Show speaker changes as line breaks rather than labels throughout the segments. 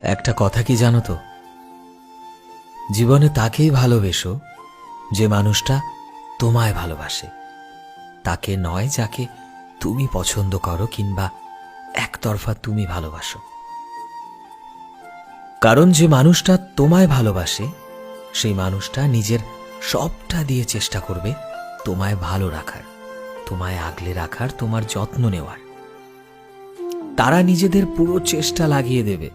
একটা কথা কি জানো তো, জীবনে তাকেই ভালোবেসো যে মানুষটা তোমায় ভালোবাসে, তাকে নয় যাকে তুমি পছন্দ করো কিংবা একতরফা তুমি ভালোবাসো। কারণ যে মানুষটা তোমায় ভালোবাসে সেই মানুষটা নিজের সবটা দিয়ে চেষ্টা করবে তোমায় ভালো রাখার, তোমায় আগলে রাখার, তোমার যত্ন নেওয়ার। তারা নিজেদের পুরো চেষ্টা লাগিয়ে দেবে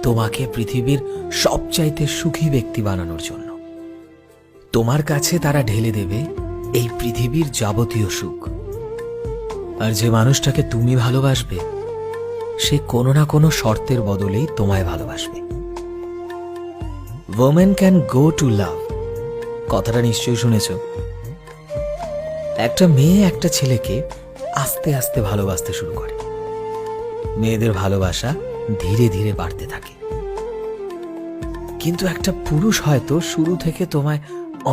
তোমাকে পৃথিবীর সবচাইতে সুখী ব্যক্তি বানানোর জন্য। তোমার কাছে তারা ঢেলে দেবে এই পৃথিবীর যাবতীয় সুখ। আর যে মানুষটাকে তুমি ভালোবাসবে সে কোনো না কোনো শর্তের বদলেই তোমায় ভালোবাসবে। ওমেন ক্যান গো টু লাভ, কথাটা নিশ্চয়ই শুনেছ। একটা মেয়ে একটা ছেলেকে আস্তে আস্তে ভালোবাসতে শুরু করে। মেয়েদের ভালোবাসা ধীরে ধীরে বাড়তে থাকে। কিন্তু একটা পুরুষ হয়তো শুরু থেকে তোমায়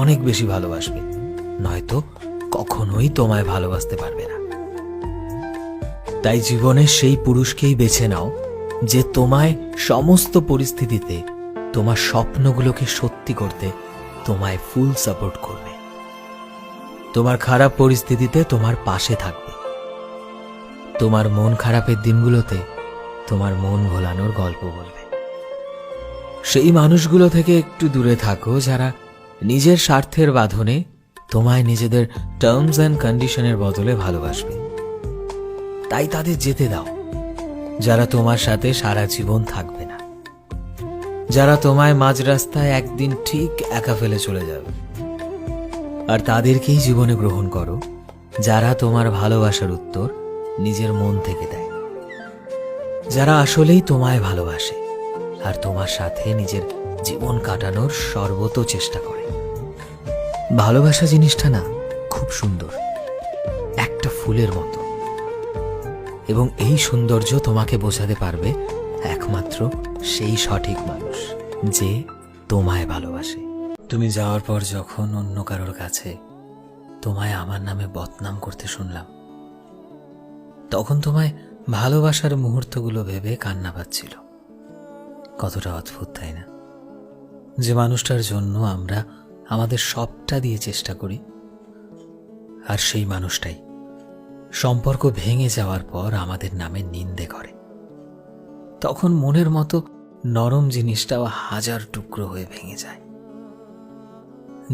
অনেক বেশি ভালোবাসবে, নয়তো কখনোই তোমায় ভালোবাসতে পারবে না। তাই জীবনে সেই পুরুষকেই বেছে নাও যে তোমায় সমস্ত পরিস্থিতিতে তোমার স্বপ্নগুলোকে সত্যি করতে তোমায় ফুল সাপোর্ট করবে, তোমার খারাপ পরিস্থিতিতে তোমার পাশে থাকবে, তোমার মন খারাপের দিনগুলোতে তোমার মন ভোলানোর গল্প বলবে। সেই মানুষগুলো থেকে একটু দূরে থাকো যারা নিজের স্বার্থের বাঁধনে তোমায় নিজেদের টার্মস অ্যান্ড কন্ডিশনের বদলে ভালোবাসবে। তাই তাদের যেতে দাও যারা তোমার সাথে সারা জীবন থাকবে না, যারা তোমায় মাঝ রাস্তায় একদিন ঠিক একা ফেলে চলে যাবে। আর তাদেরকেই জীবনে গ্রহণ করো যারা তোমার ভালোবাসার উত্তর নিজের মন থেকে দেয়, যারা আসলেই তোমায় ভালোবাসে আর তোমার সাথে নিজের জীবন কাটানোর সর্বত চেষ্টা করে। ভালোবাসা জিনিসটা না খুব সুন্দর, একটা ফুলের মতো, এবং এই সৌন্দর্য তোমাকে বোঝাতে পারবে একমাত্র সেই সঠিক মানুষ যে তোমায় ভালোবাসে। তুমি যাওয়ার পর যখন অন্য কারোর কাছে তোমায় আমার নামে বদনাম করতে শুনলাম, তখন তোমায় ভালোবাসার মুহূর্তগুলো ভেবে কান্না পাচ্ছিল। কতটা অদ্ভুত, তাই না? যে মানুষটার জন্য আমরা আমাদের সবটা দিয়ে চেষ্টা করি, আর সেই মানুষটাই সম্পর্ক ভেঙে যাওয়ার পর আমাদের নামে নিন্দে করে। তখন মনের মতো নরম জিনিসটাও হাজার টুকরো হয়ে ভেঙে যায়।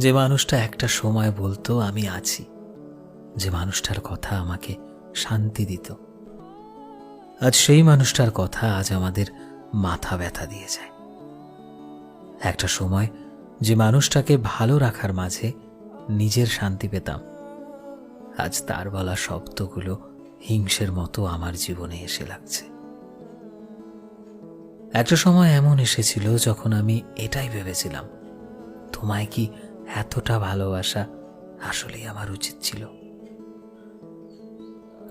যে মানুষটা একটা সময় বলতো আমি আছি, যে মানুষটার কথা আমাকে শান্তি দিত, আজ সেই মানুষটার কথা আজ আমাদের মাথা ব্যথা দিয়ে যায়। একটা সময় যে মানুষটাকে ভালো রাখার মাঝে নিজের শান্তি পেতাম, আজ তার বলা শব্দগুলো হিংসের মতো আমার জীবনে এসে লাগছে। একটা সময় এমন এসেছিল যখন আমি এটাই ভেবেছিলাম, তোমায় কি এতটা ভালোবাসা আসলেই আমার উচিত ছিল?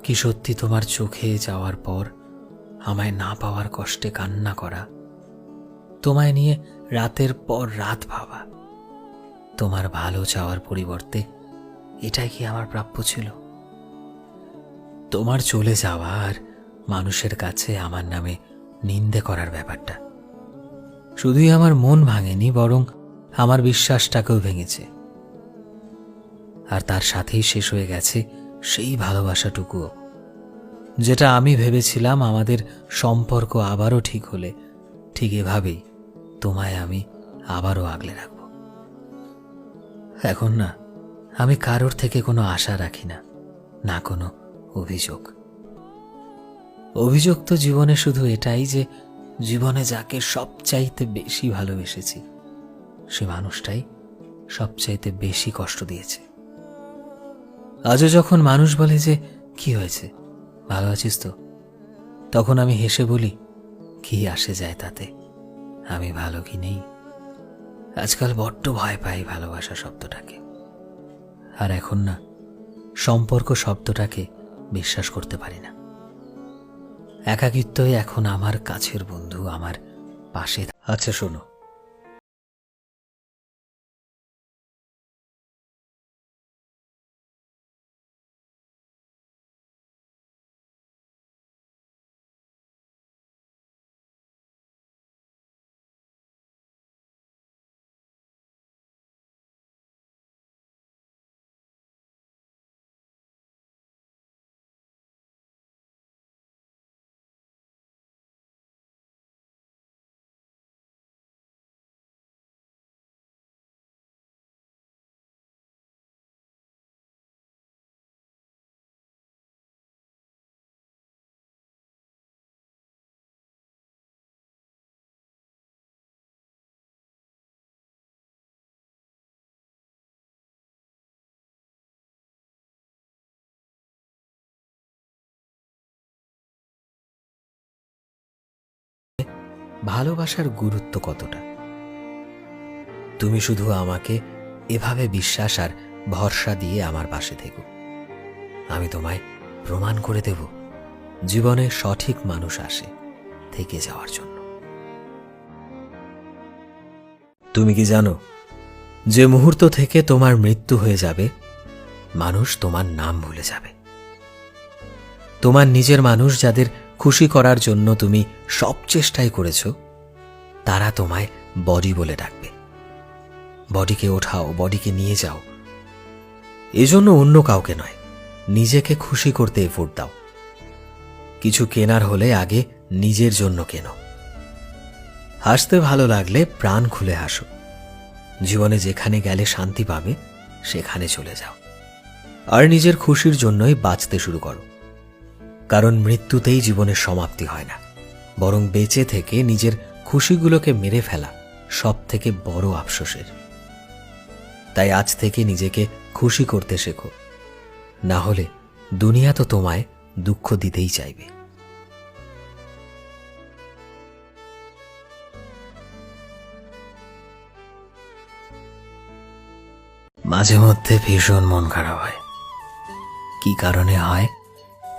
কি সত্যি তোমার চোখে যাওয়ার পর আমায় না পাওয়ার কষ্টে কান্না করা, তোমায় নিয়ে রাতের পর রাত ভাবা, তোমার ভালো চাওয়ার পরিবর্তে এটাই কি আমার প্রাপ্য ছিল? তোমার চলে যাওয়া আর মানুষের কাছে আমার নামে নিন্দে করার ব্যাপারটা শুধুই আমার মন ভাঙেনি, বরং আমার বিশ্বাসটাকেও ভেঙেছে। আর তার সাথেই শেষ হয়ে গেছে সেই ভালোবাসাটুকুও, যেটা আমি ভেবেছিলাম আমাদের সম্পর্ক আবারও ঠিক হলে ঠিক এভাবেই তোমায় আমি আবারও আগলে রাখব। এখন না, আমি কারোর থেকে কোনো আশা রাখি না, না কোনো অভিযোগ। অভিযোগ তো জীবনে শুধু এটাই যে জীবনে যাকে সবচাইতে বেশি ভালোবেসেছি সে মানুষটাই সবচাইতে বেশি কষ্ট দিয়েছে। আজও যখন মানুষ বলে যে কি হয়েছে, ভালো আছিস তো, তখন আমি হেসে বলি কি আসে যায় তাতে, আমি ভালো কি নেই। আজকাল বড্ড ভয় পাই ভালোবাসা শব্দটাকে। আর এখন না, সম্পর্ক শব্দটাকে বিশ্বাস করতে পারি না। একাকিত্বই এখন আমার কাছের বন্ধু, আমার পাশে। আচ্ছা শোনো, ভালোবাসার গুরুত্ব কতটা। তুমি শুধু আমাকে এভাবে বিশ্বাস আর ভরসা দিয়ে আমার পাশে থেকো। আমি তোমায় প্রমাণ করে দেব জীবনে সঠিক মানুষ আসে থেকে যাওয়ার জন্য। তুমি কি জানো, যে মুহূর্ত থেকে তোমার মৃত্যু হয়ে যাবে, মানুষ তোমার নাম ভুলে যাবে। তোমার নিজের মানুষ, যাদের খুশি করার জন্য তুমি সব চেষ্টাই করেছ, তারা তোমায় বডি বলে ডাকবে। বডিকে ওঠাও, বডিকে নিয়ে যাও। এজন্য অন্য কাউকে নয়, নিজেকে খুশি করতে এফোর্ট দাও। কিছু কেনার হলে আগে নিজের জন্য কেনো। হাসতে ভালো লাগলে প্রাণ খুলে হাসো। জীবনে যেখানে গেলে শান্তি পাবে, সেখানে চলে যাও। আর নিজের খুশির জন্যই বাঁচতে শুরু করো। কারণ মৃত্যুতেই জীবনের সমাপ্তি হয় না, বরং বেঁচে থেকে নিজের খুশিগুলোকে মেরে ফেলা সব থেকে বড় আফসোসের। তাই আজ থেকে নিজেকে খুশি করতে শেখো, না হলে দুনিয়া তো তোমায় দুঃখ দিতেই চাইবে। মাঝে মধ্যে ভীষণ মন খারাপ হয়। কি কারণে হয়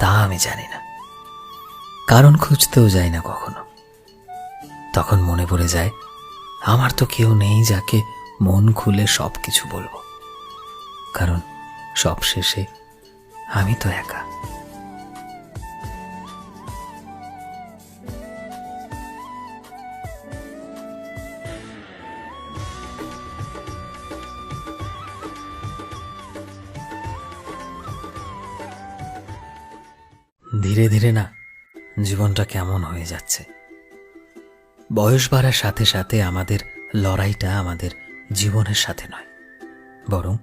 তা আমি জানি না, কারণ খুঁজতেও যাই না কখনো। তখন মনে পড়ে যায়, আমার তো কেউ নেই যাকে মন খুলে সবকিছু বলবো। কারণ সব শেষে আমি তো একা। ধীরে ধীরে না, জীবনটা কেমন হয়ে যাচ্ছে। বয়স বাড়ার সাথে সাথে আমাদের লড়াইটা আমাদের জীবনের সাথে নয়, বরং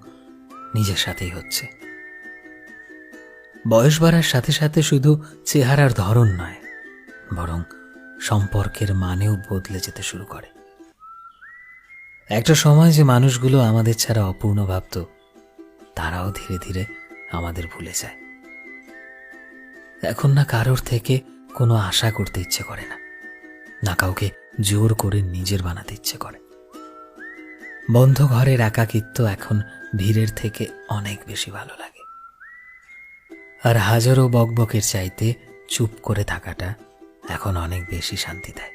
নিজের সাথেই হচ্ছে। বয়স বাড়ার সাথে সাথে শুধু চেহারার ধরন নয়, বরং সম্পর্কের মানেও বদলে যেতে শুরু করে। একটা সময় যে মানুষগুলো আমাদের ছাড়া অপূর্ণ ভাবত, তারাও ধীরে ধীরে আমাদের ভুলে যায়। এখন না কারোর থেকে কোনো আশা করতে ইচ্ছে করে না, না কাউকে জোর করে নিজের বানাতে ইচ্ছে করে। বন্ধ ঘরের একাকিত্ব এখন ভিড়ের থেকে অনেক বেশি ভালো লাগে। আর হাজারো বকবকের চাইতে চুপ করে থাকাটা এখন অনেক বেশি শান্তি দেয়।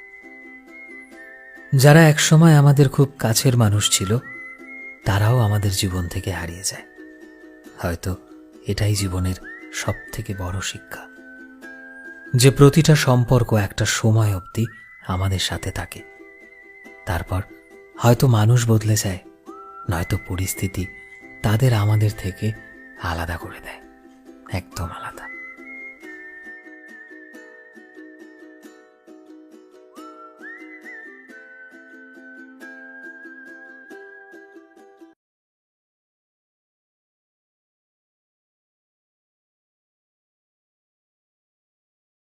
যারা একসময় আমাদের খুব কাছের মানুষ ছিল, তারাও আমাদের জীবন থেকে হারিয়ে যায়। হয়তো এটাই জীবনের সব থেকে বড় শিক্ষা, যে প্রতিটা সম্পর্ক একটা সময় অবধি আমাদের সাথে থাকে। তারপর হয়তো মানুষ বদলে যায়, নয়তো পরিস্থিতি তাদের আমাদের থেকে আলাদা করে দেয়, একদম আলাদা।